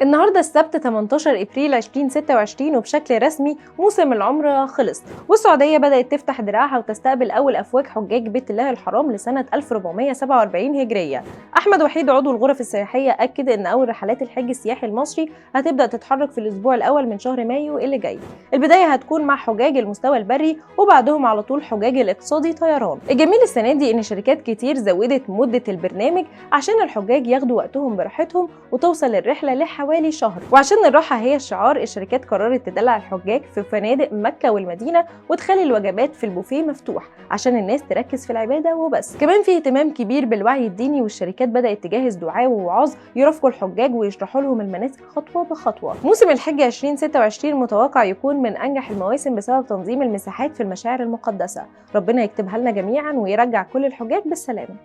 النهارده السبت 18 ابريل 2026 وبشكل رسمي موسم العمره خلص، والسعوديه بدات تفتح دراعها وتستقبل اول افواج حجاج بيت الله الحرام لسنه 1447 هجريه. احمد وحيد عضو الغرف السياحيه اكد ان اول رحلات الحج السياحي المصري هتبدا تتحرك في الاسبوع الاول من شهر مايو اللي جاي. البدايه هتكون مع حجاج المستوى البري وبعدهم على طول حجاج الاقتصادي طيران. الجميل السنه دي ان شركات كتير زودت مده البرنامج عشان الحجاج ياخدوا وقتهم براحتهم وتوصل الرحله حوالي شهر. وعشان الراحة هي الشعار، الشركات قررت تدلع الحجاج في فنادق مكة والمدينة وتخلي الوجبات في البوفيه مفتوح عشان الناس تركز في العبادة وبس. كمان في اهتمام كبير بالوعي الديني، والشركات بدأت تجهز دعاة ووعاظ يرافقوا الحجاج ويشرحوا لهم المناسك خطوة بخطوة. موسم الحج 2026 متوقع يكون من أنجح المواسم بسبب تنظيم المساحات في المشاعر المقدسة. ربنا يكتبها لنا جميعا ويرجع كل الحجاج بالسلامة.